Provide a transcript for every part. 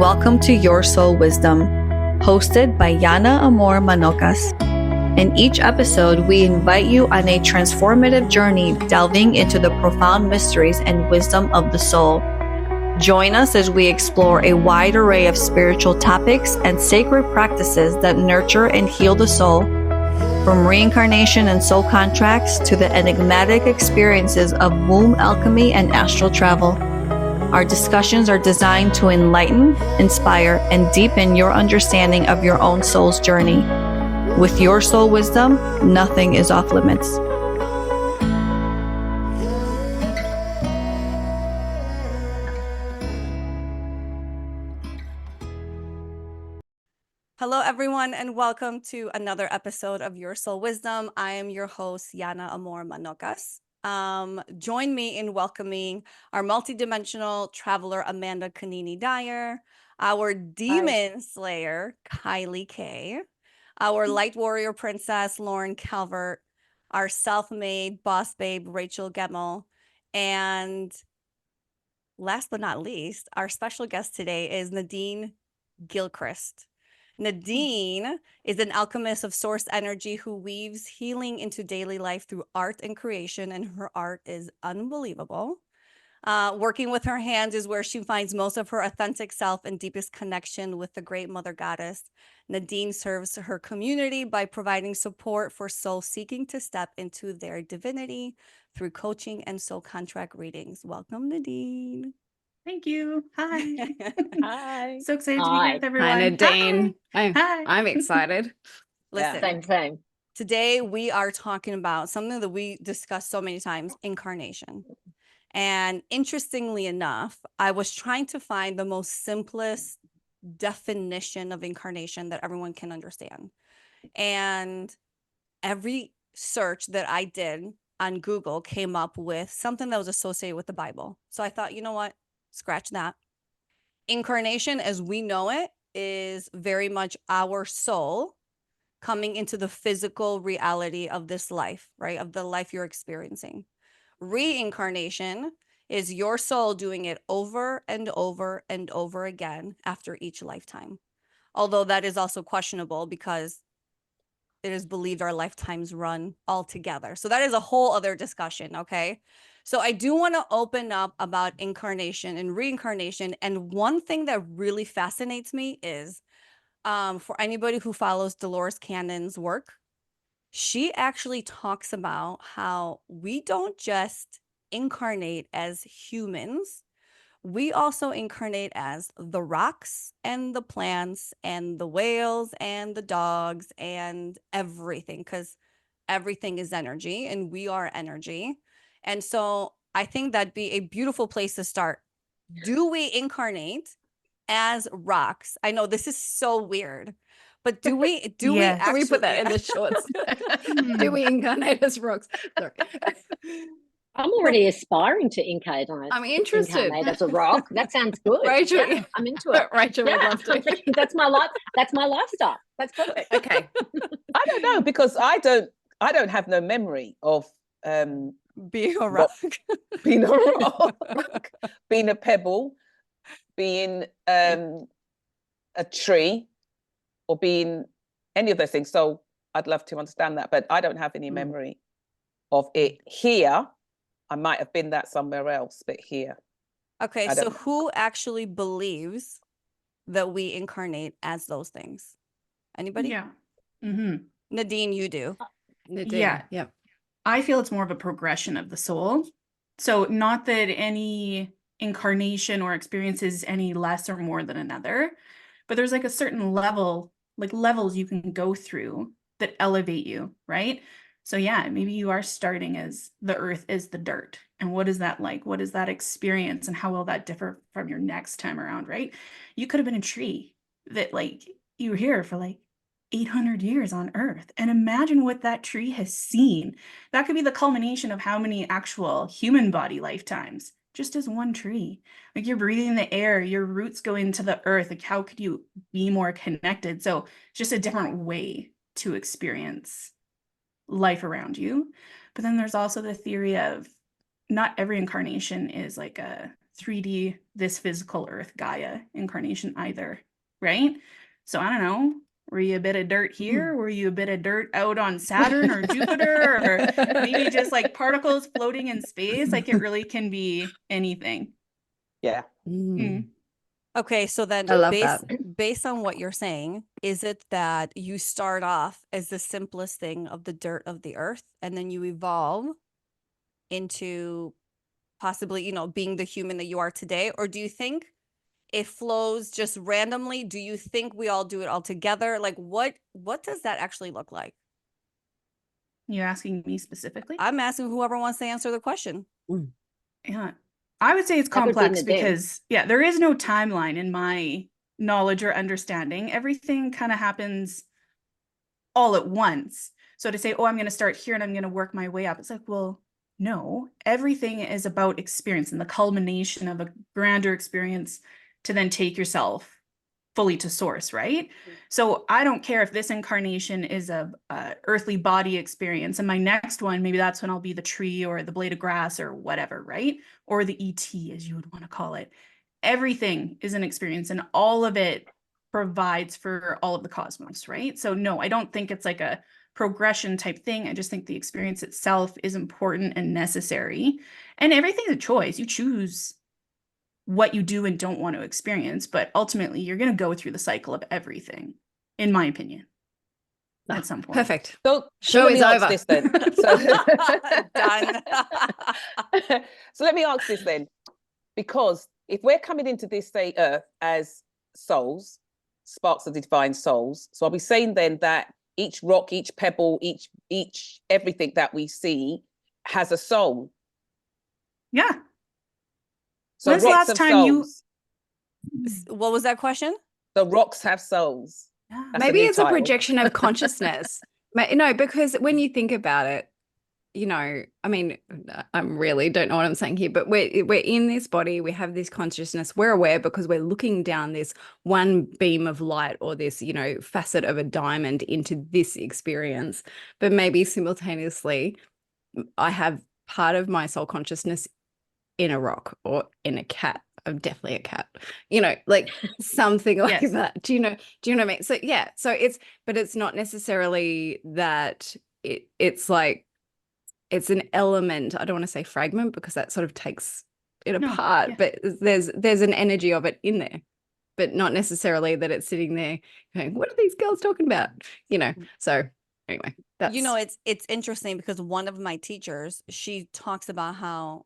welcome to Your Soul Wisdom, hosted by Yana Amor Manocas. In each episode, we invite you on a transformative journey delving into the profound mysteries and wisdom of the soul. Join us as we explore a wide array of spiritual topics and sacred practices that nurture and heal the soul, from reincarnation and soul contracts to the enigmatic experiences of womb alchemy and astral travel. Our discussions are designed to enlighten, inspire, and deepen your understanding of your own soul's journey. With Your Soul Wisdom, nothing is off limits. Hello, everyone, and welcome to another episode of Your Soul Wisdom. I am your host, Yana Amor Manocas. Join me in welcoming our multidimensional traveler, Amanda Kanini Dyer, our demon slayer, Kylie K, our light warrior princess, Lauren Calvert, our self-made boss babe, Rachel Gemmel, and last but not least, our special guest today is Nadine Gilchrist. Nadine is an alchemist of source energy who weaves healing into daily life through art and creation, and her art is unbelievable. Working with her hands is where she finds most of her authentic self and deepest connection with the great mother goddess. Nadine serves her community by providing support for souls seeking to step into their divinity through coaching and soul contract readings. Welcome, Nadine. Thank you. Hi. Hi. So excited to be here with everyone. Hi, Nadine. Hi. I'm excited. Listen, Same. today we are talking about something that we discussed so many times, incarnation. And interestingly enough, I was trying to find the most simplest definition of incarnation that everyone can understand. And every search that I did on Google came up with something that was associated with the Bible. So I thought, you know what? Scratch that. Incarnation, as we know it, is very much our soul coming into the physical reality of this life, right? Of the life you're experiencing. Reincarnation is your soul doing it over and over and over again after each lifetime. Although that is also questionable because it is believed our lifetimes run all together. So that is a whole other discussion, okay? So I do want to open up about incarnation and reincarnation. And one thing that really fascinates me is for anybody who follows Dolores Cannon's work, she actually talks about how we don't just incarnate as humans, we also incarnate as the rocks and the plants and the whales and the dogs and everything, because everything is energy and we are energy. And so I think that'd be a beautiful place to start. Do we incarnate as rocks? I know this is so weird, but do we Yes. Can actually we put that in the shorts? Do we incarnate as rocks? Sorry. I'm already aspiring to incarnate I'm interested. Incarnate as a rock. That sounds good. Rachel, Yeah, I'm into it. Rachel would love I'm to. thinking that's my life. That's my lifestyle. That's perfect. Okay. I don't know, because I don't have no memory of be a rock? being a rock, being a pebble, being a tree, or being any of those things. So I'd love to understand that, but I don't have any memory of it here. I might have been that somewhere else, but here. Okay, so who actually believes that we incarnate as those things? Anybody? Yeah. Mm-hmm. Nadine, you do. Yeah. I feel it's more of a progression of the soul. So not that any incarnation or experience is any less or more than another, but there's like a certain level, like levels you can go through that elevate you, right? So yeah, maybe you are starting as the earth is the dirt. And what is that like? What is that experience? And how will that differ from your next time around, right? You could have been a tree that like you were here for like 800 years on earth. And imagine what that tree has seen. That could be the culmination of how many actual human body lifetimes, just as one tree. Like you're breathing the air, your roots go into the earth. Like how could you be more connected? So just a different way to experience life around you. But then there's also the theory of not every incarnation is like a 3D, this physical Earth Gaia incarnation either, right? So I don't know. Were you a bit of dirt here? Were you a bit of dirt out on Saturn or Jupiter, or maybe just like particles floating in space? Like it really can be anything. Yeah. Okay, so then I love based on what you're saying, is it that you start off as the simplest thing of the dirt of the earth, and then you evolve into possibly, you know, being the human that you are today? Or do you think it flows just randomly? Do you think we all do it all together? Like what does that actually look like? You're asking me specifically? I'm asking whoever wants to answer the question. Yeah. I would say it's That would be complex Nadine. because, yeah, there is no timeline in my knowledge or understanding. Everything kind of happens all at once. So to say, oh, I'm going to start here and I'm going to work my way up. It's like, well, no, everything is about experience and the culmination of a grander experience to then take yourself fully to source, right? So I don't care if this incarnation is a earthly body experience, and my next one, maybe that's when I'll be the tree or the blade of grass or whatever, right? Or the ET, as you would want to call it. Everything is an experience, and all of it provides for all of the cosmos, right? So no, I don't think it's like a progression type thing. I just think the experience itself is important and necessary, and everything's a choice. You choose what you do and don't want to experience, but ultimately you're going to go through the cycle of everything, in my opinion, at some point. Perfect. So Show let me is ask over. this then. So, Done. so let me ask this then, because if we're coming into this say Earth as souls, sparks of divine souls, so I'll be saying then that each rock, each pebble, each everything that we see has a soul. Yeah. So When's the rocks last have time you- souls. What was that question? The rocks have souls. Yeah. That's Maybe new it's a title. projection of consciousness. No, because when you think about it, you know, I mean, I'm really don't know what I'm saying here, but we're in this body, we have this consciousness, we're aware because we're looking down this one beam of light or this, you know, facet of a diamond into this experience. But maybe simultaneously, I have part of my soul consciousness in a rock or in a cat. I'm definitely a cat, you know, like something like Yes. that. Do you know what I mean? So yeah, so but it's not necessarily that it's like, it's an element. I don't want to say fragment because that sort of takes it No, apart, yeah. but there's an energy of it in there, but not necessarily that it's sitting there going, what are these girls talking about? You know, so anyway, that's, You know, it's interesting because one of my teachers, she talks about how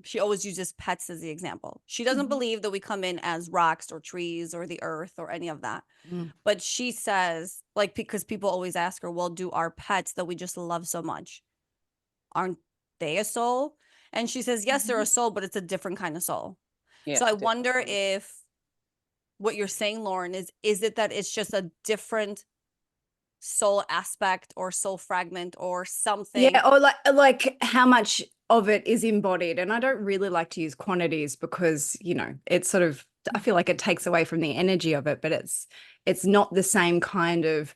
she always uses pets as the example. She doesn't Mhm. believe that we come in as rocks or trees or the earth or any of that. But she says, like, because people always ask her, well, do our pets that we just love so much, aren't they a soul? And she says, yes, they're a soul, but it's a different kind of soul. Yeah, So I different wonder soul. if what you're saying, Lauren, is it that it's just a different soul aspect or soul fragment or something? yeah, or like how much of it is embodied. And I don't really like to use quantities because, you know, it's sort of, I feel like it takes away from the energy of it, but it's not the same kind of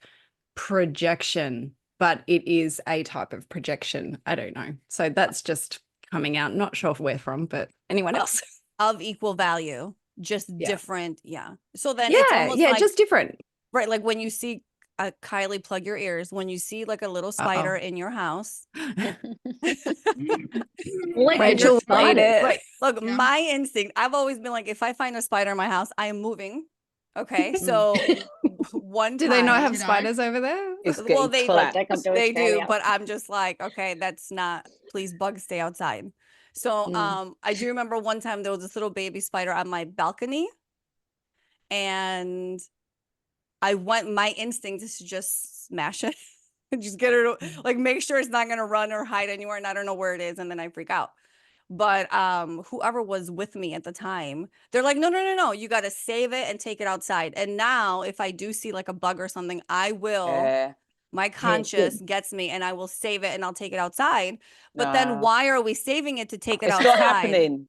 projection, but it is a type of projection. I don't know. So that's just coming out. Not sure where from, but anyone else? Of equal value, just Yeah. different. Yeah. So then it's almost like, just different. right, like when you see Kylie, plug your ears, when you see like a little spider in your house. Like Rachel the made it. spiders. Right. Look, Yeah. my instinct, I've always been like, if I find a spider in my house, I am moving. Okay. So one Do they not time- have Did I? spiders over there? It's well, getting they clapped. They come to they do, Australia. but I'm just like, okay, that's not, please bugs stay outside. So I do remember one time there was this little baby spider on my balcony, and my instinct is to just smash it and just get her to, like, make sure it's not gonna run or hide anywhere, and I don't know where it is, and then I freak out. But whoever was with me at the time, they're like, no, you got to save it and take it outside. And now if I do see like a bug or something, I will, Yeah. my conscious gets me, and I will save it and I'll take it outside. But then Nah. why are we saving it to take it It's outside? not happening.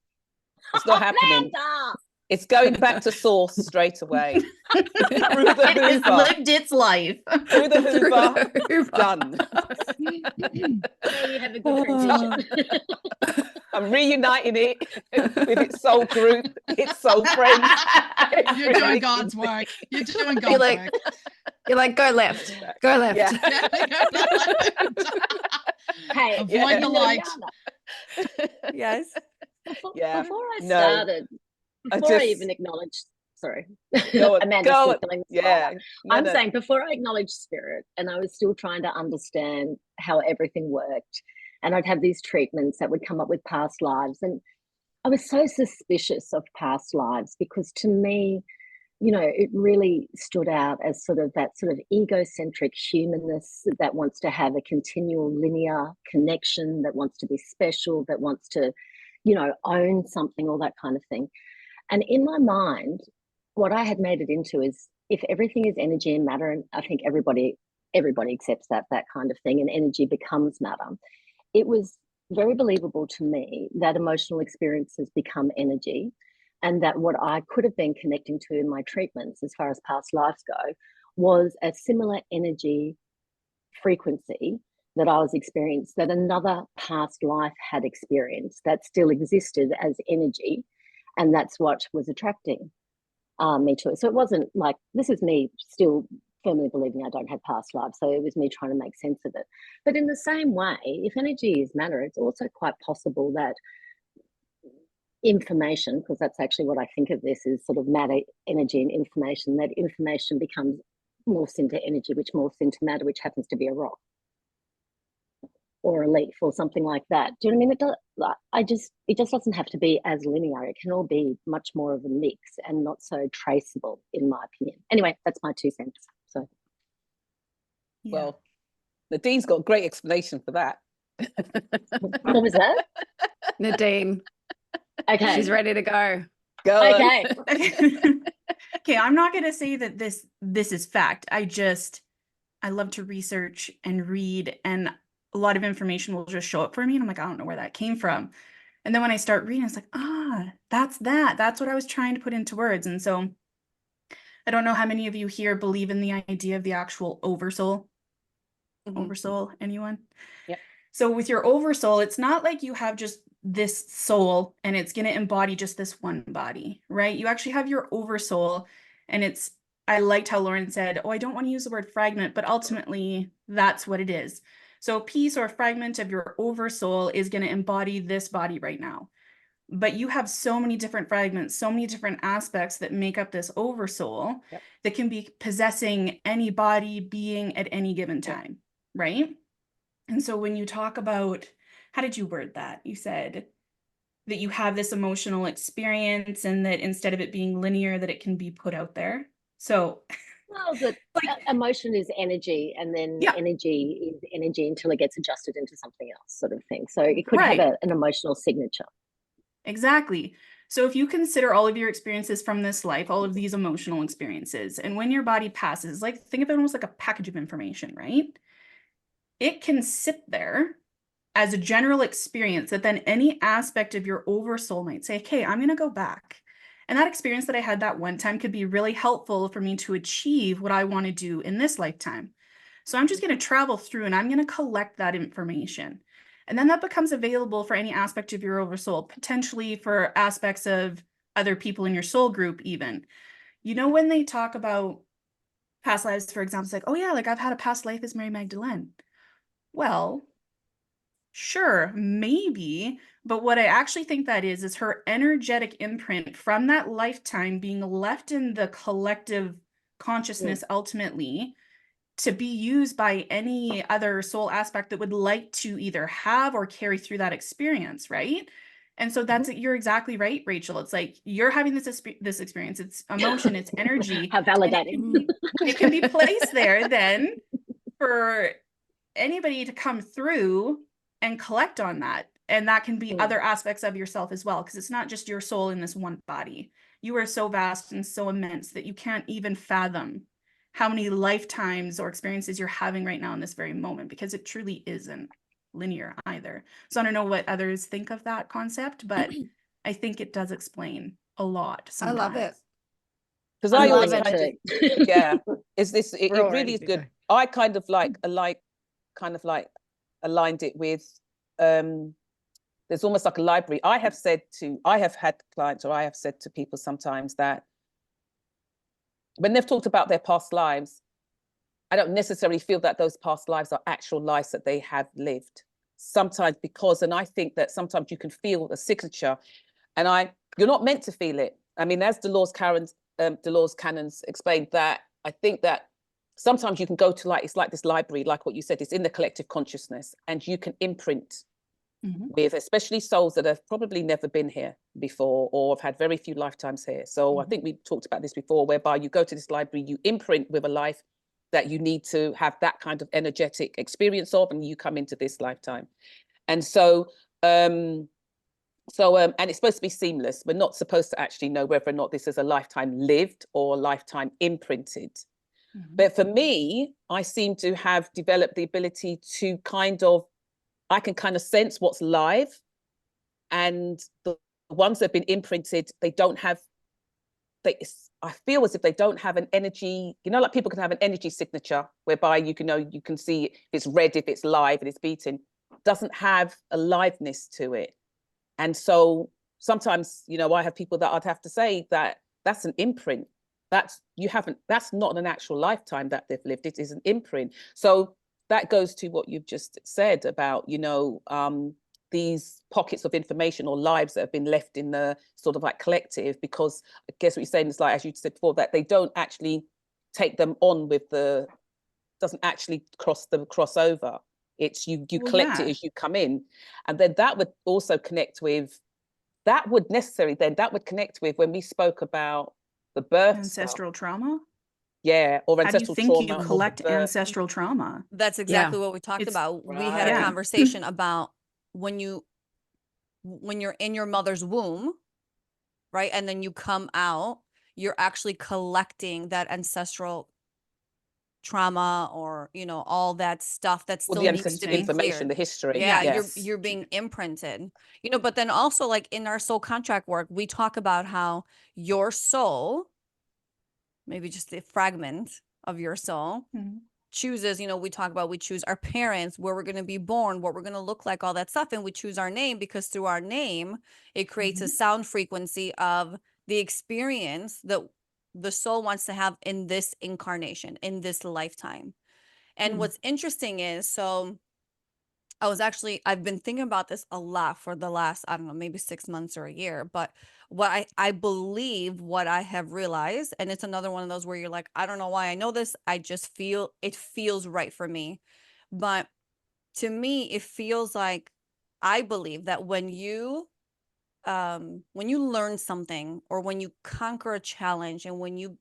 It's not happening. Amanda! It's going back to source straight away. Through the It has Hoover. lived its life. Through the Through Hoover. the Hoover. Done. There you have a good transition. I'm reuniting it with its soul group, its soul friends. You're doing God's work. You're doing God's like- work. You're like, go left, go left. Yeah. Hey, Avoid Yeah. the light. Liliana, Yes. Yeah. before I No. started, I before I just- even acknowledged, sorry, Go on, Amanda's go still on. feeling the Yeah. spotlight. No, I'm no. saying before I acknowledged spirit, and I was still trying to understand how everything worked, and I'd have these treatments that would come up with past lives, and I was so suspicious of past lives because to me, you know, it really stood out as sort of that sort of egocentric humanness that wants to have a continual linear connection, that wants to be special, that wants to, you know, own something, all that kind of thing. And in my mind, what I had made it into is if everything is energy and matter, and I think everybody accepts that kind of thing, and energy becomes matter, it was very believable to me that emotional experiences become energy, and that what I could have been connecting to in my treatments as far as past lives go was a similar energy frequency that I was experienced, that another past life had experienced, that still existed as energy, and that's what was attracting me to it. So it wasn't like, this is me still firmly believing I don't have past lives, so it was me trying to make sense of it. But in the same way, if energy is matter, it's also quite possible that information, because that's actually what I think of this, is sort of matter, energy and information, that information becomes morphs into energy, which morphs into matter, which happens to be a rock or a leaf or something like that. Do you know what I mean? It just doesn't have to be as linear. It can all be much more of a mix and not so traceable, in my opinion. Anyway, that's my 2 cents. So, Well, Nadine's got a great explanation for that. what was that? Nadine, Okay. she's ready to go. Go on. Okay. Okay, I'm not going to say that this is fact. I love to research and read, and a lot of information will just show up for me, and I'm like, I don't know where that came from. And then when I start reading, it's like, that's what I was trying to put into words. And so I don't know how many of you here believe in the idea of the actual oversoul. Oversoul, anyone? Yep. So with your oversoul, it's not like you have just this soul and it's going to embody just this one body, right? You actually have your oversoul, and I liked how Lauren said, I don't want to use the word fragment, but ultimately that's what it is. So a piece or a fragment of your oversoul is going to embody this body right now. But you have so many different fragments, so many different aspects that make up this oversoul that can be possessing any body, being at any given time, right? And so when you talk about, how did you word that? You said that you have this emotional experience, and that instead of it being linear, that it can be put out there. So Well, that emotion is energy, and then energy is energy until it gets adjusted into something else, sort of thing. So it could have an emotional signature. Exactly. So if you consider all of your experiences from this life, all of these emotional experiences, and when your body passes, like think of it almost like a package of information, right? It can sit there as a general experience that then any aspect of your oversoul might say, okay, I'm going to go back. And that experience that I had that one time could be really helpful for me to achieve what I want to do in this lifetime. So I'm just going to travel through and I'm going to collect that information. And then that becomes available for any aspect of your oversoul, potentially for aspects of other people in your soul group even. You know, when they talk about past lives, for example, it's like, oh yeah, like I've had a past life as Mary Magdalene. Well, sure, maybe, but what I actually think that is her energetic imprint from that lifetime being left in the collective consciousness ultimately to be used by any other soul aspect that would like to either have or carry through that experience, right? And so that's you're exactly right, Rachel. It's like you're having this experience. It's emotion, it's energy. How validating. It can be placed there then for anybody to come through and collect on that. And that can be other aspects of yourself as well, because it's not just your soul in this one body. You are so vast and so immense that you can't even fathom how many lifetimes or experiences you're having right now in this very moment, because it truly isn't linear either. So I don't know what others think of that concept, but I think it does explain a lot I love it. sometimes. Because I'm I always loving kind of, it too. yeah, is this, it We're all really ready is to good. go. I kind of like aligned it with, there's almost like a library. I have had clients, or I have said to people sometimes that when they've talked about their past lives, I don't necessarily feel that those past lives are actual lives that they have lived. Sometimes and I think that sometimes you can feel the signature, and you're not meant to feel it. I mean, as Dolores Cannons explained, that I think that sometimes you can go to, like, it's like this library, like what you said, it's in the collective consciousness, and you can imprint with, especially souls that have probably never been here before or have had very few lifetimes here. So I think we talked about this before, whereby you go to this library, you imprint with a life that you need to have that kind of energetic experience of, and you come into this lifetime. And so and it's supposed to be seamless. We're not supposed to actually know whether or not this is a lifetime lived or a lifetime imprinted. But for me, I seem to have developed the ability to I can kind of sense what's live, and the ones that have been imprinted, I feel as if they don't have an energy, like people can have an energy signature whereby you can see if it's red, if it's live and it's beating. Doesn't have a liveness to it. And so sometimes, I have people that I'd have to say that that's an imprint. That's not an actual lifetime that they've lived. It is an imprint. So that goes to what you've just said about, these pockets of information or lives that have been left in the sort of like collective, because I guess what you're saying is, like, as you said before, that they don't actually take them on doesn't actually cross over. It's you collect it as you come in. And then that would also connect with, that would connect with when we spoke about the birth Ancestral stuff. trauma. Yeah, or How do you ancestral think trauma. you collect ancestral trauma? That's exactly what we talked about. We had a Yeah. conversation about when you're in your mother's womb, right? And then you come out, you're actually collecting that ancestral trauma, or all that stuff that still the needs to be information, cleared. the history. Yeah, Yes. you're being imprinted. But then also, like, in our soul contract work, we talk about how your soul, maybe just a fragment of your soul, chooses, we choose our parents, where we're going to be born, what we're going to look like, all that stuff. And we choose our name because through our name, it creates a sound frequency of the experience that the soul wants to have in this incarnation, in this lifetime. And what's interesting is, so I've been thinking about this a lot for the last, I don't know, maybe 6 months or a year, but what I believe, what I have realized, and it's another one of those where you're like, I don't know why I know this. I just feel it feels right for me. But to me, it feels like, I believe that when you learn something, or when you conquer a challenge, and when you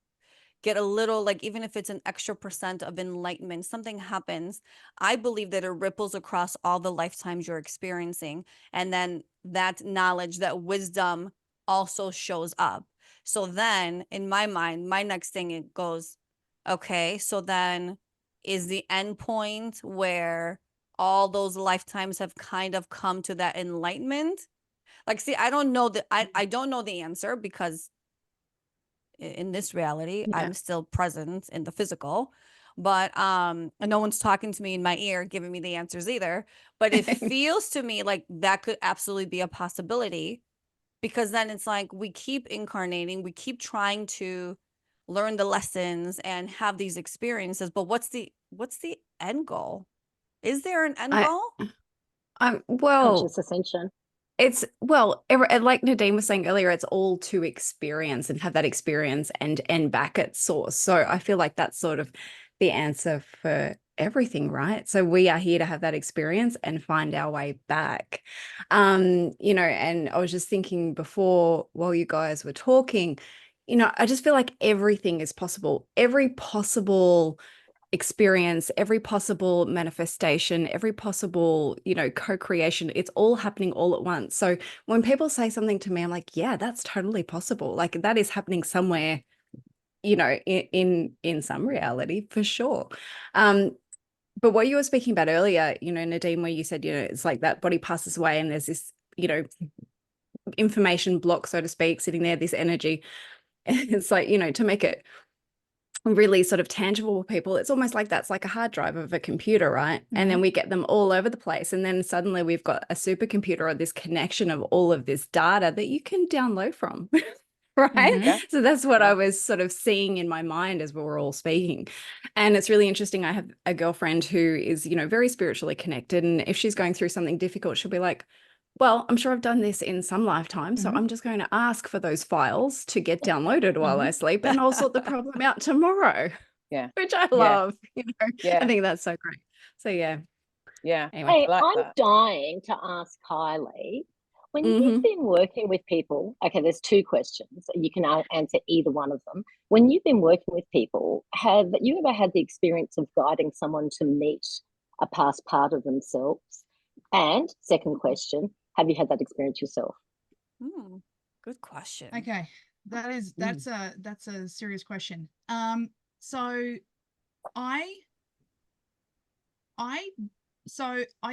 get a little, like, even if it's an extra % of enlightenment, something happens, I believe that it ripples across all the lifetimes you're experiencing. And then that knowledge, that wisdom also shows up. So then in my mind, my next thing, it goes, okay, so then is the end point where all those lifetimes have kind of come to that enlightenment? Like, see, I don't know that I don't know the answer, because in this reality, I'm still present in the physical, but and no one's talking to me in my ear giving me the answers either. But it feels to me like that could absolutely be a possibility, because then it's like we keep incarnating, we keep trying to learn the lessons and have these experiences, but what's the end goal? Is there an end goal? Well, Conscious ascension. it's like Nadine was saying earlier, it's all to experience and have that experience and end back at source. So I feel like that's sort of the answer for everything, right? So we are here to have that experience and find our way back. And I was just thinking before, while you guys were talking, I just feel like everything is possible. Every possible experience, every possible manifestation, every possible, co-creation, it's all happening all at once. So when people say something to me, I'm like, yeah, that's totally possible. Like, that is happening somewhere, in some reality, for sure. But what you were speaking about earlier, Nadine, where you said, it's like that body passes away and there's this, information block, so to speak, sitting there, this energy. It's like, you know, to make it really sort of tangible for people, it's almost like that's like a hard drive of a computer, right? And then we get them all over the place, and then suddenly we've got a supercomputer or this connection of all of this data that you can download from. Right. Yeah. So that's what Yeah. I was sort of seeing in my mind as we were all speaking. And it's really interesting. I have a girlfriend who is, you know, very spiritually connected. And if she's going through something difficult, she'll be like, well, I'm sure I've done this in some lifetime, so I'm just going to ask for those files to get downloaded while I sleep, and I'll sort the problem out tomorrow. Yeah. Which I love. You know, Yeah. I think that's so great. So yeah. Yeah. Anyway. Hey, I like I'm that. dying to ask Kylie, when Mhm. you've been working with people, okay, there's two questions. You can answer either one of them. When you've been working with people, have you ever had the experience of guiding someone to meet a past part of themselves? And second question, have you had that experience yourself? Good question. Okay, that's a serious question. So I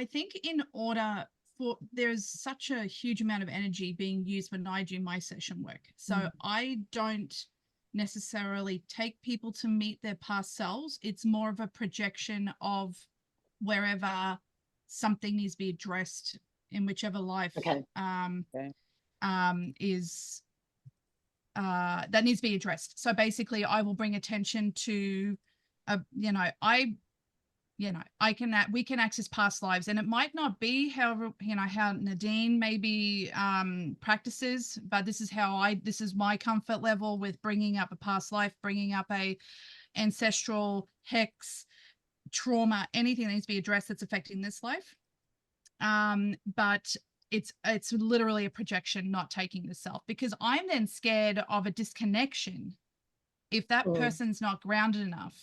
think in order for, there's such a huge amount of energy being used when I do my session work. So I don't necessarily take people to meet their past selves. It's more of a projection of wherever something needs to be addressed in whichever life Okay. is that needs to be addressed. So basically I will bring attention to we can access past lives, and it might not be how Nadine maybe practices, but this is my comfort level with bringing up a past life, bringing up a ancestral hex, trauma, anything that needs to be addressed that's affecting this life. But it's literally a projection, not taking the self, because I'm then scared of a disconnection. If that person's not grounded enough,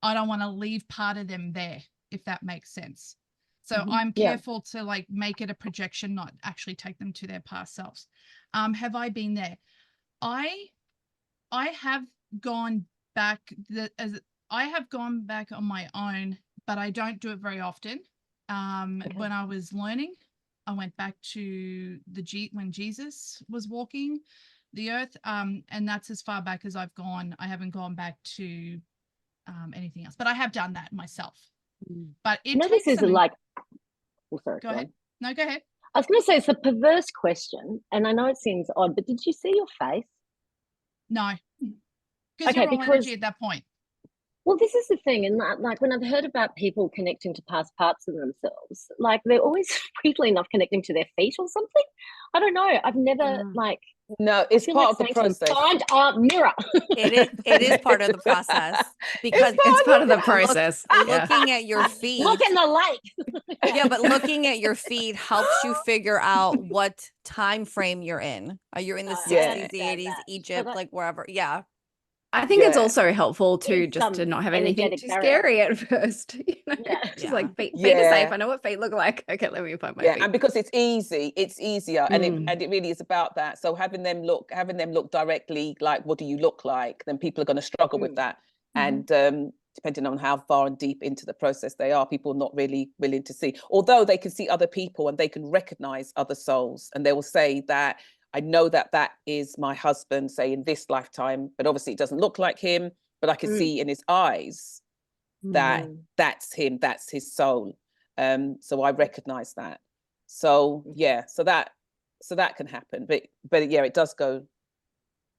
I don't want to leave part of them there, if that makes sense. So I'm careful to like make it a projection, not actually take them to their past selves. Have I been there? I have gone back I have gone back on my own, but I don't do it very often. When I was learning, I went back to when Jesus was walking the earth, and that's as far back as I've gone. I haven't gone back to anything else, but I have done that myself. But it takes this is like, oh, sorry, go ahead. No, go ahead. I was going to say it's a perverse question, and I know it seems odd, but did you see your face? No, because you're all energy at that point. Well, this is the thing, and like when I've heard about people connecting to past parts of themselves, like they're always weirdly enough connecting to their feet or something. I don't know. I've never No, it's part of the process. Find our mirror. It is part of the process, because it's part of the process. Looking at your feet. Look in the lake. Yeah, but looking at your feet helps you figure out what time frame you're in. Are you in the 60s, the 80s, Egypt, like wherever? Yeah. I think it's also helpful to just to not have anything energetic too barrier. scary at first. You know? Just like feet are safe. I know what feet look like. Okay, let me find my feet. And because it's easier, and it really is about that. So having them look directly, like, what do you look like? Then people are going to struggle with that, and depending on how far and deep into the process they are, people are not really willing to see. Although they can see other people and they can recognize other souls, and they will say that, I know that is my husband, say in this lifetime, but obviously it doesn't look like him, but I can see in his eyes that that's him, that's his soul. So I recognize that. So so that can happen, but yeah, it does go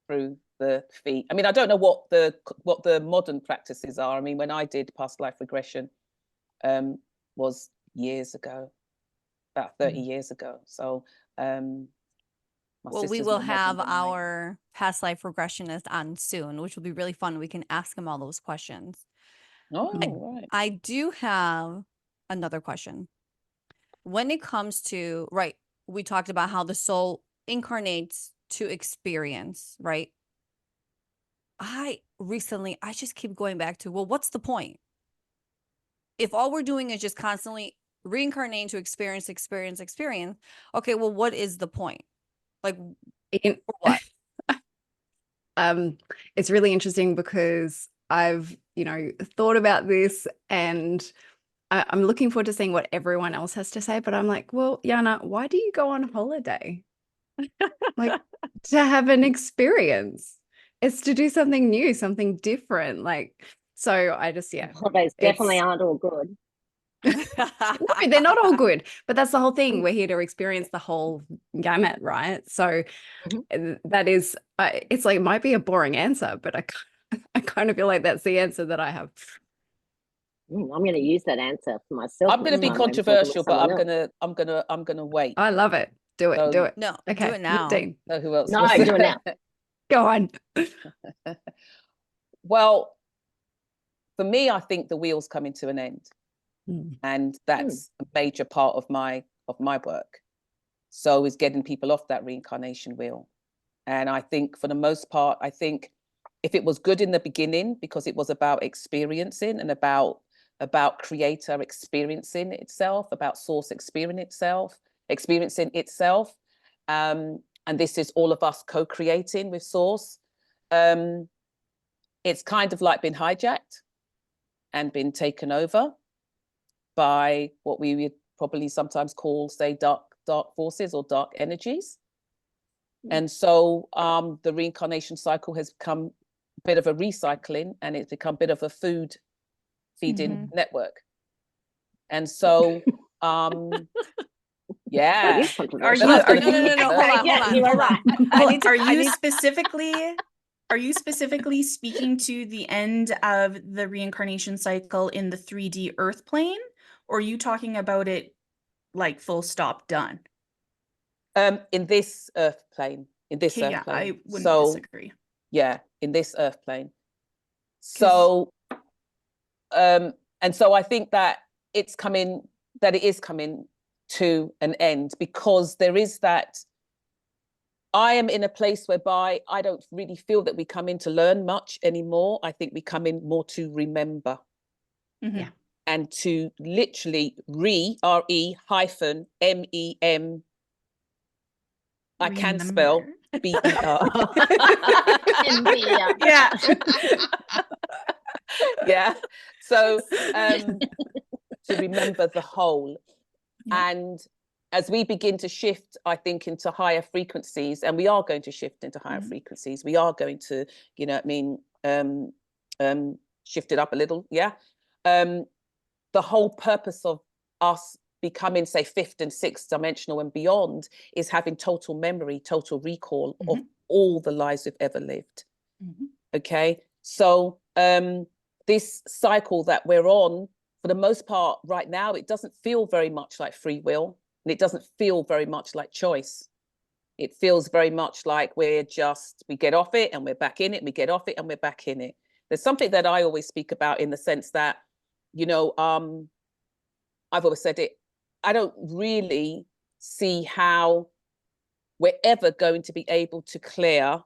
through the feet. I mean, I don't know what the modern practices are. I mean, when I did past life regression, was years ago, about 30 years ago. So well, we will have our past life regressionist on soon, which will be really fun. We can ask him all those questions. Right. I do have another question. When it comes to, we talked about how the soul incarnates to experience, right? I just keep going back to, well, what's the point? If all we're doing is just constantly reincarnating to experience, okay, well, what is the point? Like, what? It's really interesting because I've, thought about this, and I'm looking forward to seeing what everyone else has to say. But I'm like, well, Yana, why do you go on holiday? like to have an experience. It's to do something new, something different. Like, so I just, yeah. Holidays definitely it's- aren't all good. No, they're not all good, but that's the whole thing. We're here to experience the whole gamut, right? So that is, it's like, it might be a boring answer, but I kind of feel like that's the answer that I have. I'm going to use that answer for myself. I'm going to be next time when I'm talking with controversial, but someone else. I'm gonna wait. I love it. Do it. Do So- it. No, Okay. do it now. Nadine, So who else? No, was do it now. go on. Well, for me, I think the wheel's coming to an end, Mm. and that's a major part of my work. So is getting people off that reincarnation wheel. And I think for the most part, I think if it was good in the beginning, because it was about experiencing and about creator experiencing itself, about source experiencing itself. And this is all of us co-creating with source. It's kind of like been hijacked and been taken over by what we would probably sometimes call, say, dark forces or dark energies. And so the reincarnation cycle has become a bit of a recycling, and it's become a bit of a food feeding network. And so, yeah. It is Are controversial. you- No, hold on, Yeah, hold on. you are right. Are you specifically speaking to the end of the reincarnation cycle in the 3D earth plane? Or are you talking about it like full stop done? In this earth plane, Okay, yeah, I wouldn't So disagree. yeah, in this earth plane. So and so I think that it is coming to an end, because there is that. I am in a place whereby I don't really feel that we come in to learn much anymore. I think we come in more to remember. Mhm. Yeah. And to literally RE-MEM, I can spell Remember. BER. Yeah. Yeah. So to remember the whole. Yeah. And as we begin to shift, I think, into higher frequencies, and we are going to shift into higher frequencies, we are going to, you know what I mean, shift it up a little. Yeah. The whole purpose of us becoming, say, fifth and sixth dimensional and beyond is having total memory, total recall of all the lives we've ever lived. Okay. So this cycle that we're on, for the most part right now, it doesn't feel very much like free will, and it doesn't feel very much like choice. It feels very much like we get off it and we're back in it, we get off it and we're back in it. There's something that I always speak about, in the sense that, you know, I've always said it, I don't really see how we're ever going to be able to clear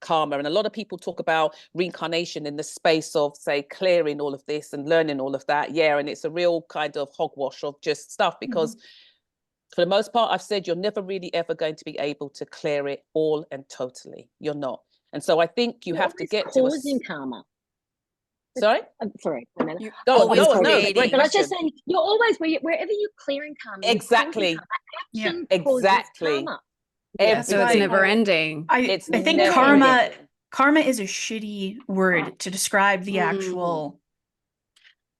karma. And a lot of people talk about reincarnation in the space of, say, clearing all of this and learning all of that. Yeah, and it's a real kind of hogwash of just stuff, because for the most part, I've said you're never really ever going to be able to clear it all and totally. You're not. And so I think you have to get to causing karma. Sorry? I'm sorry. A minute. You're No, always no, creating. great But I was just question. saying, you're always, wherever you're clearing karma, you're causing Exactly. karma. Action Yeah. causes Exactly. karma. Yeah, so it's Everything. never ending. I think never karma is a shitty word to describe the actual,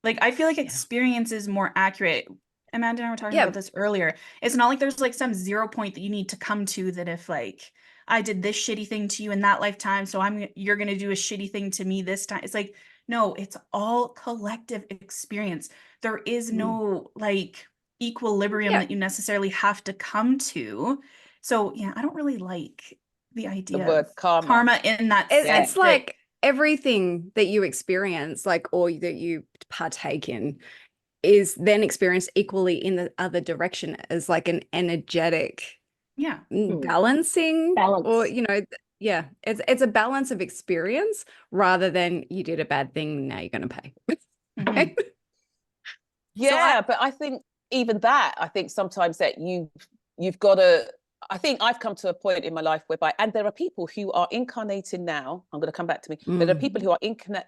like, I feel like experience is more accurate. Amanda and I were talking about this earlier. It's not like there's like some 0 point that you need to come to, that if like I did this shitty thing to you in that lifetime, so you're gonna do a shitty thing to me this time. It's like, no, it's all collective experience. There is no like equilibrium that you necessarily have to come to. So yeah, I don't really like the idea The word of karma. in that It's sense. like everything that you experience, like, or that you partake in, is then experienced equally in the other direction as like an energetic balancing, Balance. or, you know, it's a balance of experience, rather than you did a bad thing, now you're going to pay. Right? Yeah, but I think even that, I think sometimes that you've got to, I think I've come to a point in my life whereby, and there are people who are incarnating now, I'm going to come back to me, but there are people who are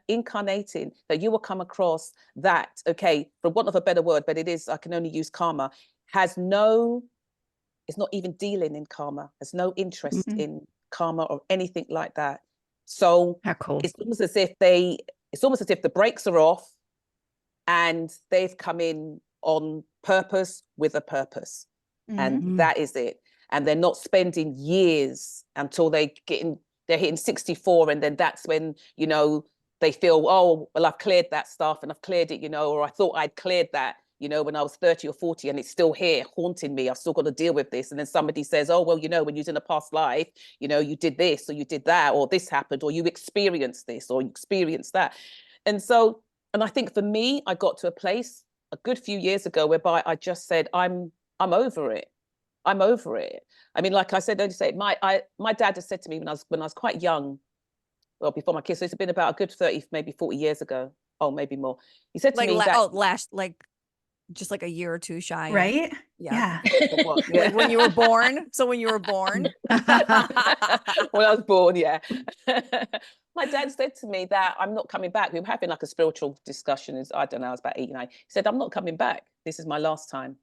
incarnating, that you will come across that, okay, for want of a better word, but it is, I can only use karma, has no is not even dealing in karma, has no interest Mhm. in karma or anything like that. So How cool. it's almost as if the brakes are off and they've come in on purpose with a purpose. And Mhm. that is it. And they're not spending years until they're hitting 64. And then that's when, you know, they feel, oh, well, I've cleared that stuff and I've cleared it, you know, or I thought I'd cleared that, you know, when I was 30 or 40 and it's still here haunting me. I've still got to deal with this. And then somebody says, oh, well, you know, when you was in a past life, you know, you did this or you did that, or this happened, or you experienced this or you experienced that. And so, and I think for me, I got to a place a good few years ago whereby I just said, I'm over it. I'm over it. I mean, like I said, my dad has said to me when I was quite young, well, before my kids, so it's been about a good 30, maybe 40 years ago. Oh, maybe more. He said to Like me that just like a year or two shy. Right? Yeah. well, Like when you were born. So when you were born. when I was born, yeah. My dad said to me that I'm not coming back. We were having like a spiritual discussion. I don't know, I was about 8, 9. He said, I'm not coming back. This is my last time.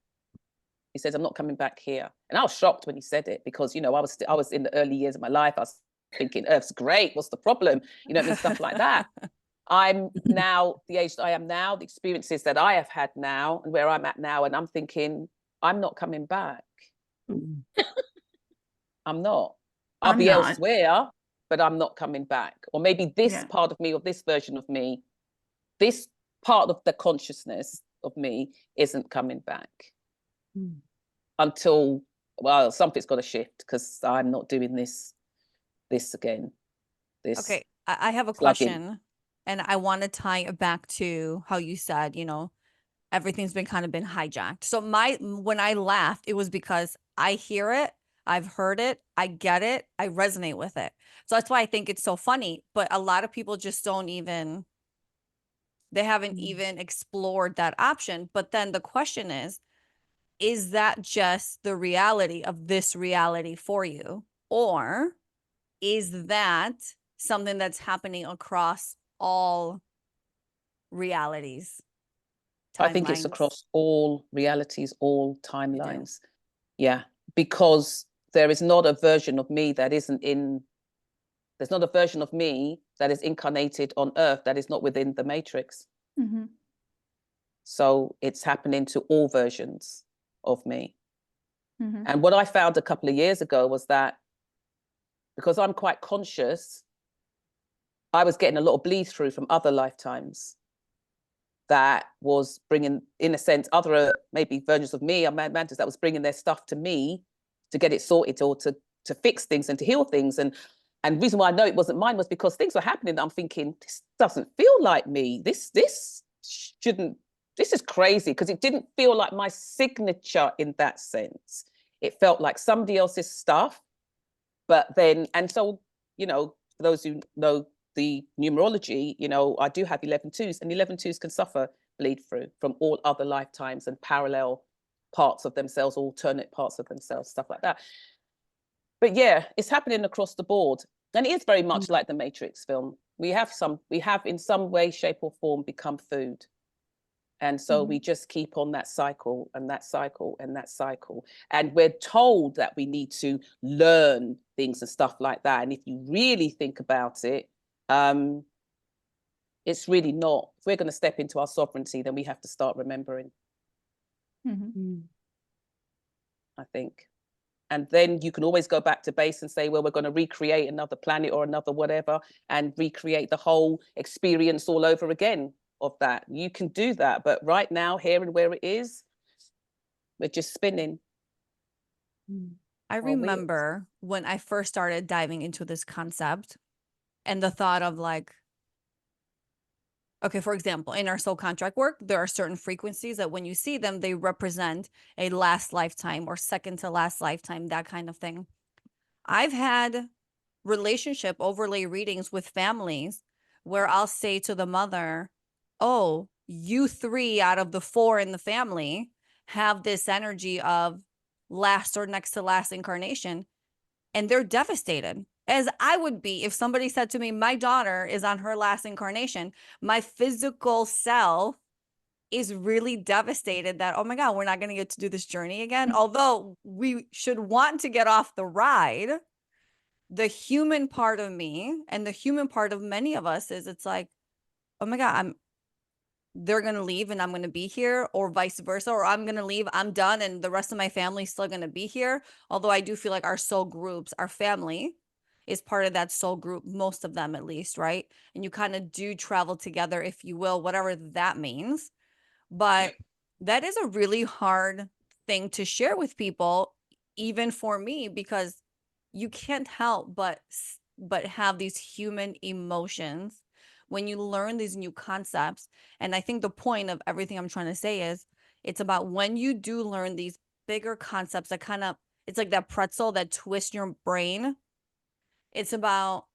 He says, I'm not coming back here. And I was shocked when he said it because, you know, I was in the early years of my life. I was thinking, Earth's great. What's the problem? You know, and stuff like that. I'm now the age that I am now, the experiences that I have had now and where I'm at now. And I'm thinking, I'm not coming back. I'm not. I'll be elsewhere, but I'm not coming back. Or maybe this part of me or this version of me, this part of the consciousness of me isn't coming back until, well, something's got to shift because I'm not doing this again. Okay, I have a question and I want to tie it back to how you said, you know, everything's been hijacked. So when I laughed, it was because I hear it, I've heard it, I get it, I resonate with it. So that's why I think it's so funny. But a lot of people just they haven't even explored that option. But then the question is that just the reality of this reality for you? Or is that something that's happening across all realities? I think it's across all realities, all timelines. Yeah, because there is not a version of me that isn't there's not a version of me that is incarnated on Earth that is not within the matrix. Mm-hmm. So it's happening to all versions of me. Mm-hmm. And what I found a couple of years ago was that because I'm quite conscious, I was getting a lot of bleed through from other lifetimes that was bringing, in a sense, other maybe versions of me or mantis that was bringing their stuff to me to get it sorted or to fix things and to heal things. And the reason why I know it wasn't mine was because things were happening that I'm thinking, this doesn't feel like me. This is crazy, because it didn't feel like my signature in that sense. It felt like somebody else's stuff. But then, and so, you know, for those who know the numerology, you know, I do have 11 twos, and 11 twos can suffer bleed through from all other lifetimes and parallel parts of themselves, alternate parts of themselves, stuff like that. But yeah, it's happening across the board. And it is very much like the Matrix film. We have in some way, shape or form become food. And so we just keep on that cycle and that cycle and that cycle. And we're told that we need to learn things and stuff like that. And if you really think about it, it's really not. If we're going to step into our sovereignty, then we have to start remembering. I think. And then you can always go back to base and say, well, we're going to recreate another planet or another whatever and recreate the whole experience all over again of that. You can do that. But right now, here and where it is, we're just spinning. I remember when I first started diving into this concept and the thought of like, okay, for example, in our soul contract work, there are certain frequencies that when you see them, they represent a last lifetime or second to last lifetime, that kind of thing. I've had relationship overlay readings with families where I'll say to the mother, oh, you 3 out of the 4 in the family have this energy of last or next to last incarnation. And they're devastated, as I would be if somebody said to me, my daughter is on her last incarnation. My physical self is really devastated that, oh my God, we're not going to get to do this journey again. Although we should want to get off the ride, the human part of me and the human part of many of us is it's like, oh my God, they're going to leave and I'm going to be here, or vice versa, or I'm going to leave, I'm done, and the rest of my family is still going to be here. Although I do feel like our soul groups, our family is part of that soul group, most of them at least, right? And you kind of do travel together, if you will, whatever that means. But that is a really hard thing to share with people, even for me, because you can't help but have these human emotions when you learn these new concepts. And I think the point of everything I'm trying to say is it's about when you do learn these bigger concepts that kind of, it's like that pretzel that twists your brain. It's about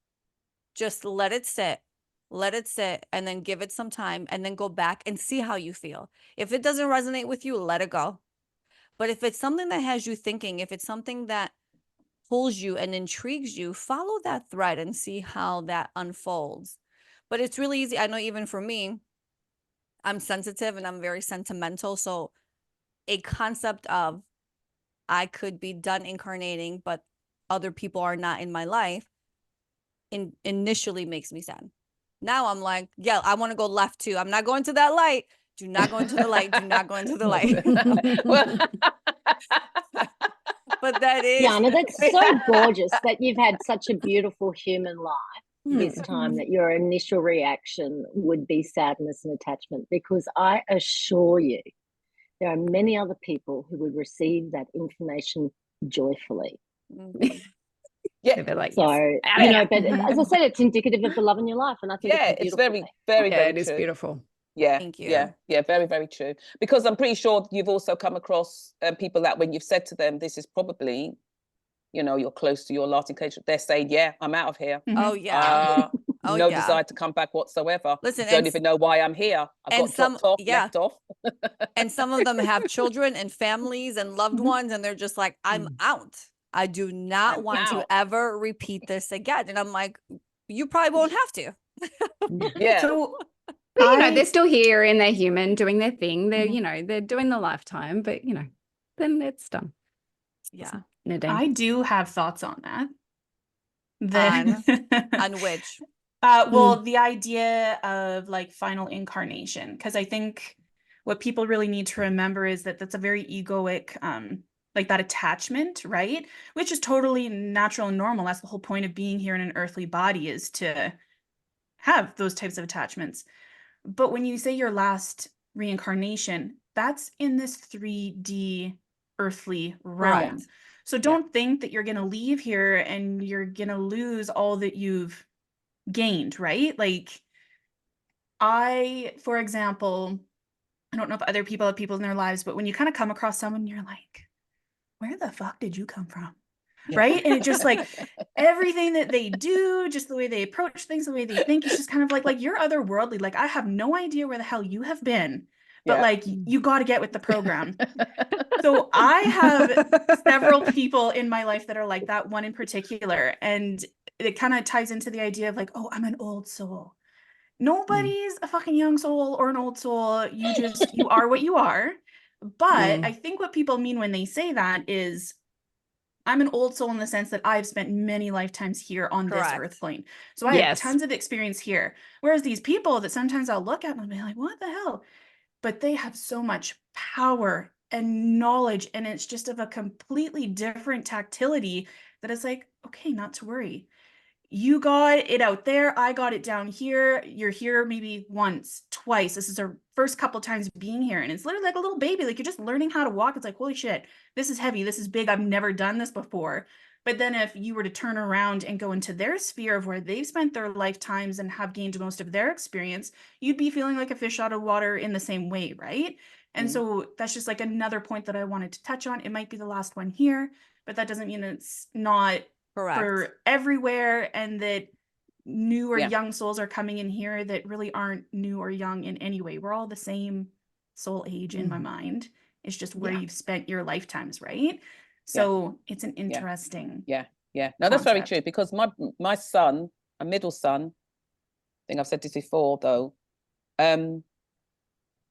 just let it sit, and then give it some time, and then go back and see how you feel. If it doesn't resonate with you, let it go. But if it's something that has you thinking, if it's something that pulls you and intrigues you, follow that thread and see how that unfolds. But it's really easy. I know even for me, I'm sensitive and I'm very sentimental. So a concept of I could be done incarnating, but other people are not in my life, initially makes me sad. Now I'm like, yeah, I want to go left too. I'm not going to that light. Do not go into the light. Do not go into the light. But that is. Jana, that's so gorgeous that you've had such a beautiful human life this time, that your initial reaction would be sadness and attachment, because I assure you there are many other people who would receive that information joyfully. Yeah, they're like, So, yes. you know, but as I said, it's indicative of the love in your life. And I think it's very, very, Yeah, very it is true. beautiful. Yeah, Thank you. Yeah, very, very true. Because I'm pretty sure you've also come across people that when you've said to them, this is probably, you know, you're close to your last engagement, they're saying, yeah, I'm out of here. Oh, yeah. No desire to come back whatsoever. Listen, Don't even know why I'm here. I got dropped off, left off. And some of them have children and families and loved ones, and they're just like, I'm out. I do not want to ever repeat this again. And I'm like, you probably won't have to. Yeah. So But, you know, they're still here and they're human doing their thing. They're, Mhm. you know, they're doing the lifetime, but, you know, then it's done. Yeah. Nadine. I do have thoughts on that. On which? Well, the idea of like final incarnation, because I think what people really need to remember is that that's a very egoic, like that attachment, right? Which is totally natural and normal. That's the whole point of being here in an earthly body, is to have those types of attachments. But when you say your last reincarnation, that's in this 3D earthly realm. Correct. So don't think that you're going to leave here and you're going to lose all that you've gained, right? Like for example, I don't know if other people have people in their lives, but when you kind of come across someone, you're like, where the fuck did you come from? Yeah. Right? And it just like everything that they do, just the way they approach things, the way they think, it's just kind of like you're otherworldly. Like I have no idea where the hell you have been, but like you got to get with the program. So I have several people in my life that are like that, one in particular. And it kind of ties into the idea of like, oh, I'm an old soul. Nobody's a fucking young soul or an old soul. You are what you are. But I think what people mean when they say that is, I'm an old soul in the sense that I've spent many lifetimes here on this earth plane. So I have tons of experience here. Whereas these people that sometimes I'll look at and I'll be like, what the hell? But they have so much power and knowledge, and it's just of a completely different tactility that it's like, okay, not to worry. You got it out there. I got it down here. You're here maybe once, twice. This is our first couple times being here. And it's literally like a little baby. Like you're just learning how to walk. It's like, holy shit, this is heavy. This is big. I've never done this before. But then if you were to turn around and go into their sphere of where they've spent their lifetimes and have gained most of their experience, you'd be feeling like a fish out of water in the same way, right? And so that's just like another point that I wanted to touch on. It might be the last one here, but that doesn't mean it's not for everywhere, and that new or young souls are coming in here that really aren't new or young in any way. We're all the same soul age in my mind. It's just where you've spent your lifetimes, right? So it's an interesting No, that's very true, because my son, my middle son, I think I've said this before though,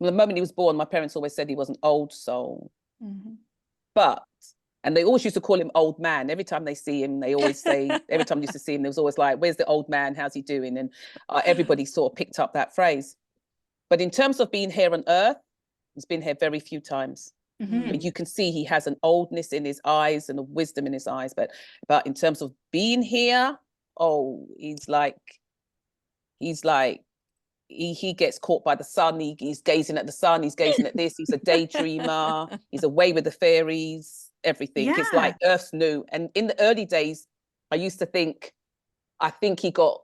the moment he was born, my parents always said he was an old soul. Mhm. But, and they always used to call him old man. Every time they see him, they always say, every time they used to see him, there was always like, where's the old man? How's he doing? And everybody sort of picked up that phrase. But in terms of being here on earth, he's been here very few times. Mhm. But you can see he has an oldness in his eyes and a wisdom in his eyes. But in terms of being here, oh, he's like, he gets caught by the sun. He's gazing at the sun. He's gazing at this. He's a daydreamer. He's away with the fairies, everything. It's like Earth's new. And in the early days, I used to think, I think he got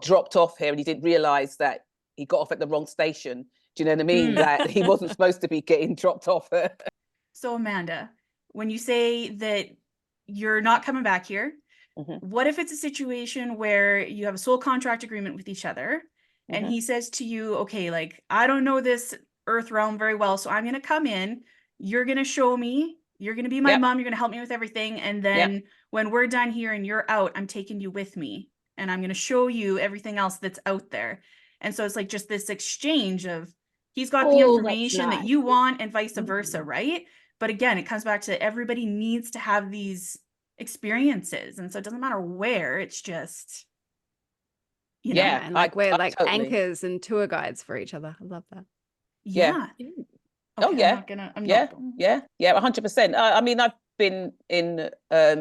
dropped off here and he didn't realize that he got off at the wrong station. Do you know what I mean? That he wasn't supposed to be getting dropped off. So Amanda, when you say that you're not coming back here, what if it's a situation where you have a soul contract agreement with each other and he says to you, okay, like, I don't know this earth realm very well, so I'm going to come in, you're going to show me, you're going to be my mom, you're going to help me with everything. And then when we're done here and you're out, I'm taking you with me and I'm going to show you everything else that's out there. And so it's like just this exchange of, he's got the information that you want and vice versa, right? But again, it comes back to everybody needs to have these experiences, and so it doesn't matter where, it's just, you know. And like we're like totally anchors and tour guides for each other. I love that. Okay, oh yeah, I'm not 100%. I mean, I've been in I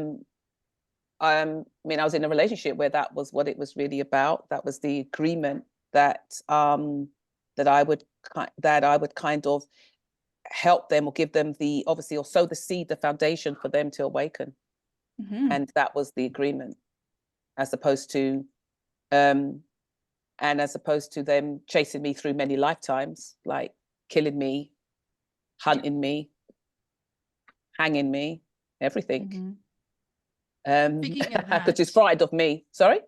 mean, I was in a relationship where that was what it was really about. That was the agreement that that I would kind of help them or give them the, obviously, or sow the seed, the foundation for them to awaken. And that was the agreement, as opposed to them chasing me through many lifetimes, like killing me, hunting me, hanging me, everything. Speaking of that, because he's frightened of me. Sorry?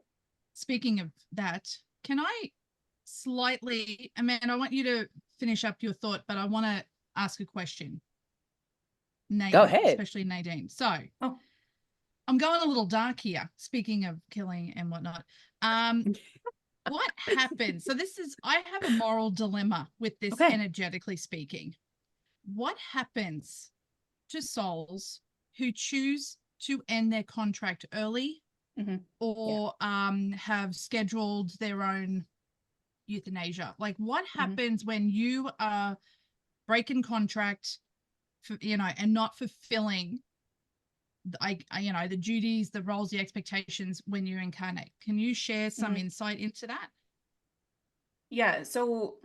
Speaking of that, can I slightly, Amanda, I want you to finish up your thought, but I want to ask a question. Nadine, go ahead. Especially Nadine. So I'm going a little dark here, speaking of killing and whatnot. What happens? So I have a moral dilemma with this, energetically speaking. What happens to souls who choose to end their contract early or have scheduled their own euthanasia? Like, what happens when you are breaking contract, and not fulfilling the duties, the roles, the expectations when you incarnate? Can you share some insight into that? Yeah, so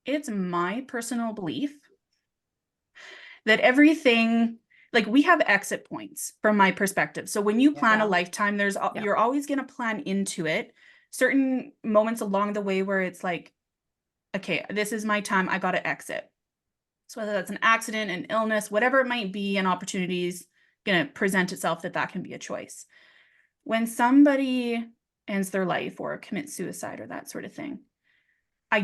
it's my personal belief that everything, like, we have exit points from my perspective. So when you plan a lifetime, you're always going to plan into it certain moments along the way where it's like, okay, this is my time, I got to exit. So whether that's an accident, an illness, whatever it might be, an opportunity is going to present itself that can be a choice. When somebody ends their life or commits suicide or that sort of thing, I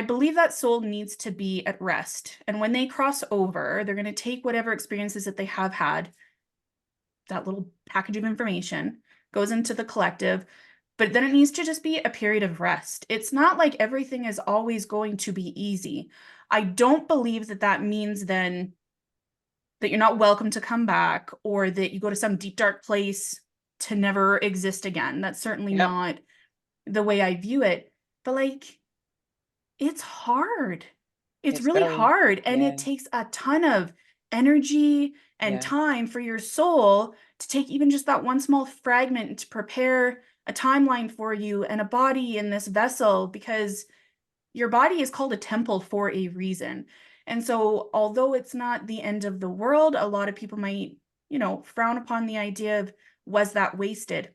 believe that soul needs to be at rest. And when they cross over, they're going to take whatever experiences that they have had, that little package of information goes into the collective, but then it needs to just be a period of rest. It's not like everything is always going to be easy. I don't believe that that means then that you're not welcome to come back or that you go to some deep, dark place to never exist again. That's certainly not the way I view it. But like, it's hard. It's really hard. And it takes a ton of energy and time for your soul to take even just that one small fragment to prepare a timeline for you and a body in this vessel, because your body is called a temple for a reason. And so although it's not the end of the world, a lot of people might, frown upon the idea of, was that wasted?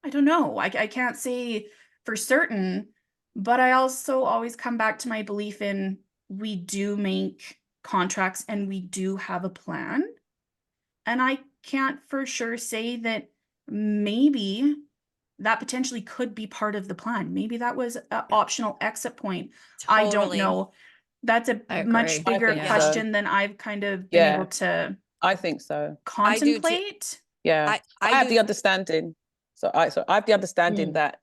I don't know. I can't say for certain, but I also always come back to my belief in, we do make contracts and we do have a plan. And I can't for sure say that maybe that potentially could be part of the plan. Maybe that was an optional exit point. I don't know. That's a much bigger question than I've kind of been able to I think so. contemplate. I have the understanding. So I have the understanding that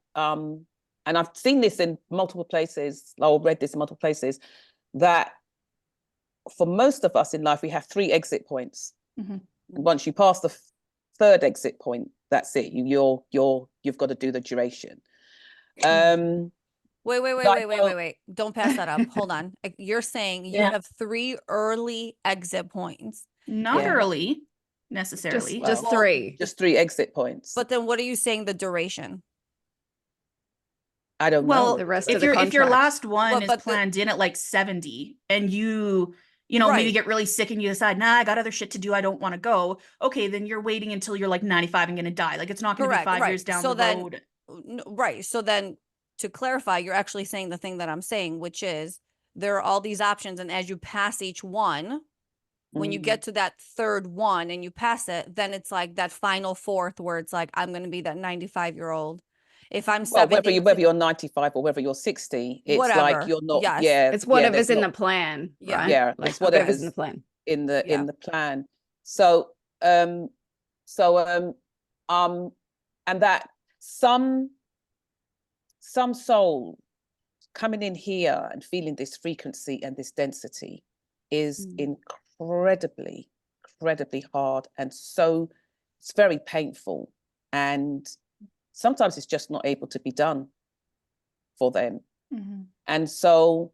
and I've seen this in multiple places, or read this in multiple places, that for most of us in life, we have 3 exit points. Mhm. And once you pass the 3rd exit point, that's it. You've got to do the duration. Wait. Don't pass that up. Hold on. You're saying you Yeah. have 3 early exit points. Not Yeah. early necessarily. Just Well, 3. Just 3 exit points. But then what are you saying the duration? I don't Well, know. The rest if of the your contract. last one Well, is but the- planned in at like 70 and you know, maybe Right. get really sick and you decide, nah, I got other shit to do, I don't want to go. Okay, then you're waiting until you're like 95 and gonna die. Like it's not gonna be Correct, 5 right. years down So the then- road. Right. So then to clarify, you're actually saying the thing that I'm saying, which is there are all these options. And as you pass each one, when you get to that 3rd one and you pass it, then it's like that final 4th where it's like, I'm going to be that 95-year-old. If I'm Well, 70, whether you're 95 or whether you're 60, it's Whatever. like you're not. Yes. Yeah, It's yeah, whatever's there's in not- the plan, Yeah. right? Yeah, Like it's whatever's in the whatever's plan. in the Yeah. plan. So and that some soul coming in here and feeling this frequency and this density is incredibly hard, and so it's very painful, and sometimes it's just not able to be done for them. Mhm. And so,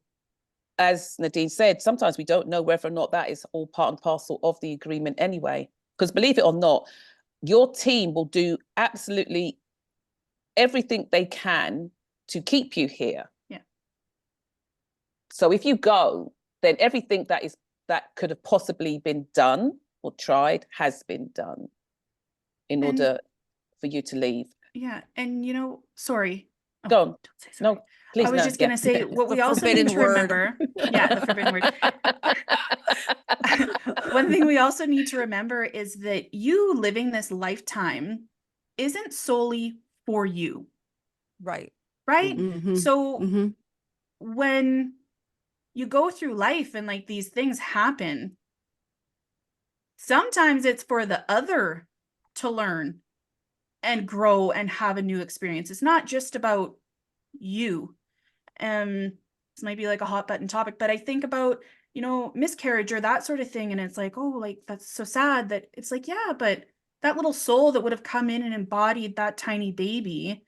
as Nadine said, sometimes we don't know whether or not that is all part and parcel of the agreement anyway. Because believe it or not, your team will do absolutely everything they can to keep you here. Yeah. So if you go, then everything that could have possibly been done or tried has been done in And- order for you to leave. Yeah, and you know, sorry. Oh, Go on. don't say sorry. No, please. I was just gonna say what The we also need forbidden to word. remember. Yeah, the forbidden word. One thing we also need to remember is that you living this lifetime isn't solely for you, right. right? Mhm. So Mhm. when you go through life and like these things happen, sometimes it's for the other to learn and grow and have a new experience. It's not just about you. This might be like a hot button topic, but I think about, you know, miscarriage or that sort of thing. And it's like, oh, like that's so sad that it's like, yeah, but that little soul that would have come in and embodied that tiny baby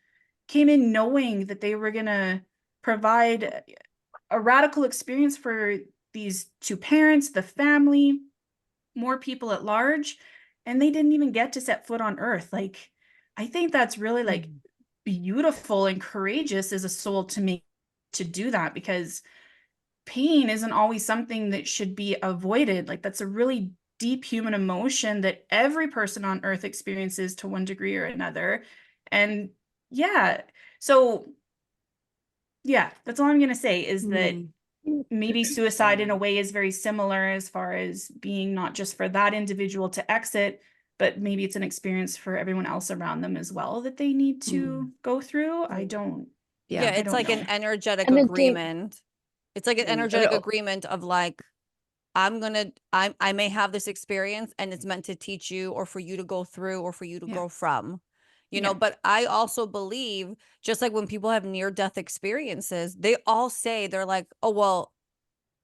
came in knowing that they were going to provide a radical experience for these 2 parents, the family, more people at large, and they didn't even get to set foot on earth. Like, I think that's really like beautiful and courageous as a soul to do that, because pain isn't always something that should be avoided. Like that's a really deep human emotion that every person on earth experiences to one degree or another. And yeah, so yeah, that's all I'm going to say is that maybe suicide in a way is very similar as far as being not just for that individual to exit, but maybe it's an experience for everyone else around them as well that they need to go through. I don't. Yeah, I it's don't like know. an energetic And the agreement. It's like an energetic It'll- agreement of like, I may have this experience and it's meant to teach you or for you to go through or for you to Yeah. grow from, you know, Yeah. but I also believe just like when people have near-death experiences, they all say they're like, oh, well,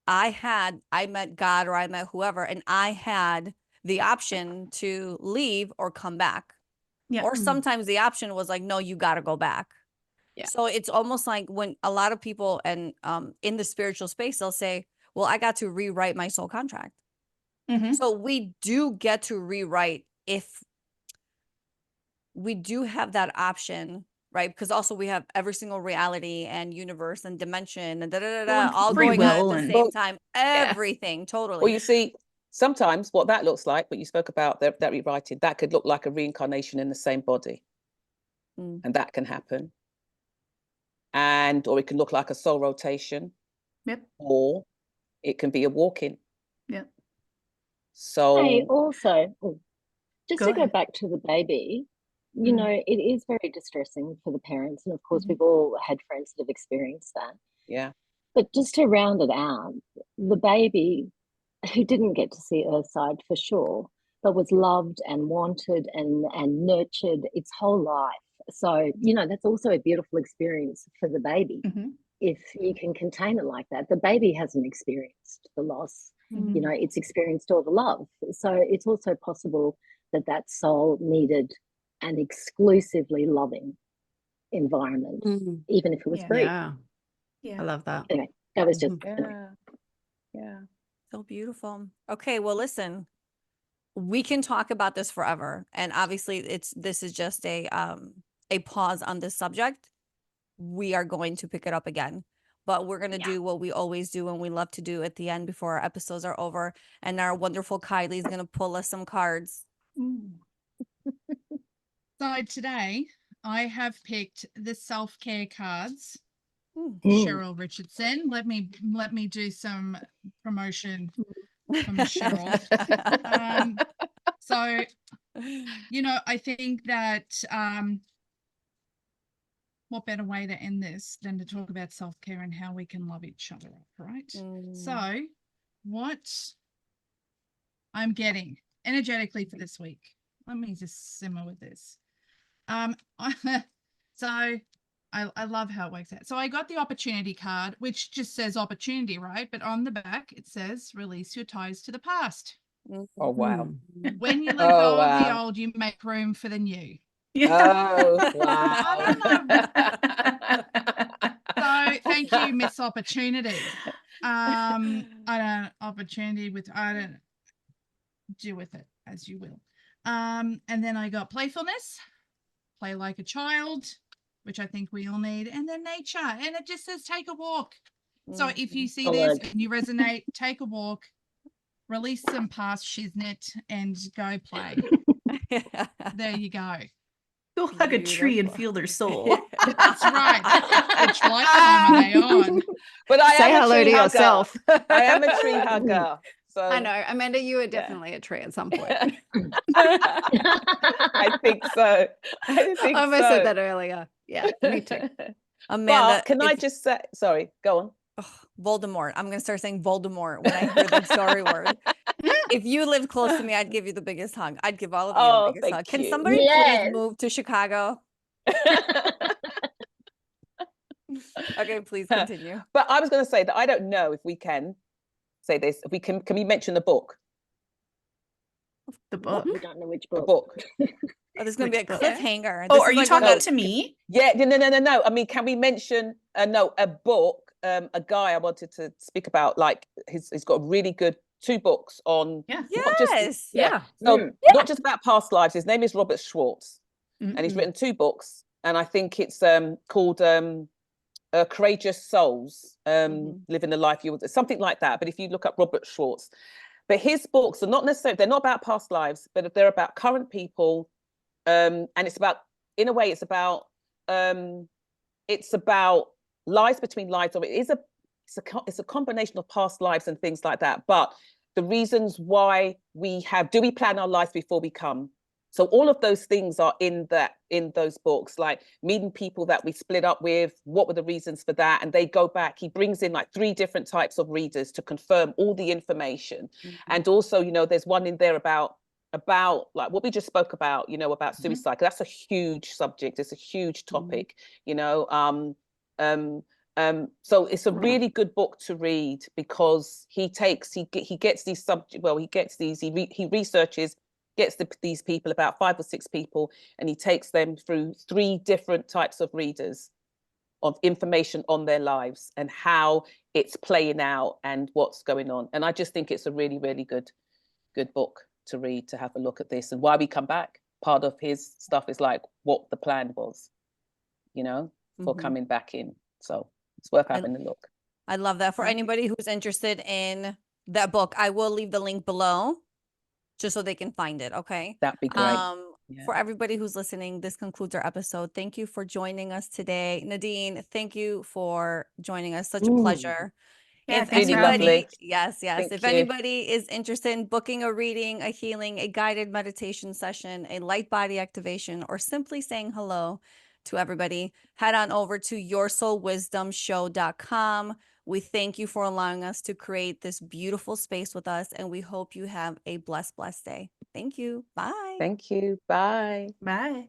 I met God or I met whoever, and I had the option to leave or come back. Yeah. Or sometimes the option was like, no, you got to go back. Yeah. So it's almost like when a lot of people and in the spiritual space, they'll say, well, I got to rewrite my soul contract. Mhm. So we do get to rewrite if we do have that option, right? Because also we have every single reality and universe and dimension and and all free going on at will the and- same time. Everything, totally. Well, you see, sometimes what that looks like, what you spoke about, that rewriting, that could look like a reincarnation in the same body. And that can happen. Or it can look like a soul rotation. Yep. Or it can be a walk-in. Yep. So Hey, also, just Go to go ahead. back to the baby, you Mhm. know, it is very distressing for the parents. And of course, Mhm. we've all had friends that have experienced that. yeah. But just to round it out, the baby who didn't get to see Earthside for sure, but was loved and wanted and nurtured its whole life So, that's also a beautiful experience for the baby. Mhm. If you can contain it like that, the baby hasn't experienced the loss, it's experienced all the love. So it's also possible that soul needed an exclusively loving environment, even if it was brief. Yeah. Yeah. I love that. Anyway, that was just Yeah. So beautiful. Okay, well, listen, we can talk about this forever, and obviously, this is just a pause on this subject. We are going to pick it up again, but we're gonna do what we always do and we love to do at the end before our episodes are over. And our wonderful Kylie is gonna pull us some cards. So today I have picked the self-care cards. Mm. Cheryl Richardson. Let me do some promotion from Cheryl. So, I think that what better way to end this than to talk about self-care and how we can love each other up, right? So, what I'm getting energetically for this week. Let me just simmer with this. So I love how it works out. So I got the opportunity card, which just says opportunity, right? But on the back, it says release your ties to the past. Oh, wow. When you let go of the old, you make room for the new. Oh, wow. I don't know. So thank you, Miss Opportunity. Opportunity with, I don't do with it as you will. And then I got playfulness, play like a child, which I think we all need, and then nature, and it just says take a walk. So if you see this and you resonate, take a walk, release some past shiznit, and go play. There you go. Go hug a tree and feel their soul. That's right. Which lifetime are they on? But I Say am a hello tree to hugger. yourself. I am a tree hugger. So I know, Amanda, you are definitely a tree at some point. I think so. I think I almost so. said that earlier. Yeah, me too. Amanda, But can I just say, sorry, go on. Voldemort. I'm gonna start saying Voldemort when I hear the story word. If you lived close to me, I'd give you the biggest hug. I'd give all of you the biggest hug. Can somebody please move to Chicago? Okay, please continue. But I was going to say that I don't know if we can say this. If we can we mention the book? The book. We don't know which The book. book. Oh, there's gonna be a Which book? cliffhanger. Oh, This are is you like one talking of- to me? Yeah, no. I mean, can we mention a book? A guy I wanted to speak about, like he's got a really good 2 books on. Yeah. Not just, Yes. Yeah. So not just about past lives. His name is Robert Schwartz, and he's written 2 books, and I think it's called Courageous Souls, Living the Life You Want, something like that. But if you look up Robert Schwartz, but his books are not necessarily, they're not about past lives, but they're about current people, and it's about, in a way, it's about lives between lives. Or it's a combination of past lives and things like that. But the reasons why we plan our lives before we come. So all of those things are in those books, like meeting people that we split up with, what were the reasons for that? And they go back, he brings in like 3 different types of readers to confirm all the information. And also, there's one in there about like what we just spoke about, about suicide. That's a huge subject. It's a huge topic, so it's a really good book to read, because he gets these subjects, he researches, gets these people, about 5 or 6 people, and he takes them through 3 different types of readers of information on their lives and how it's playing out and what's going on. And I just think it's a really, really good book to read, to have a look at this and why we come back. Part of his stuff is like what the plan was, for coming back in. So it's worth having a look. I love that. For anybody who's interested in that book, I will leave the link below just so they can find it. Okay. That'd be great. For everybody who's listening, this concludes our episode. Thank you for joining us today. Nadine, thank you for joining us. Such a pleasure. Yeah, If thanks for having anybody, me. yes. Thank If you. anybody is interested in booking a reading, a healing, a guided meditation session, a light body activation, or simply saying hello to everybody, head on over to yoursoulwisdomshow.com. We thank you for allowing us to create this beautiful space with us, and we hope you have a blessed day. Thank you. Bye. Thank you. Bye. Bye.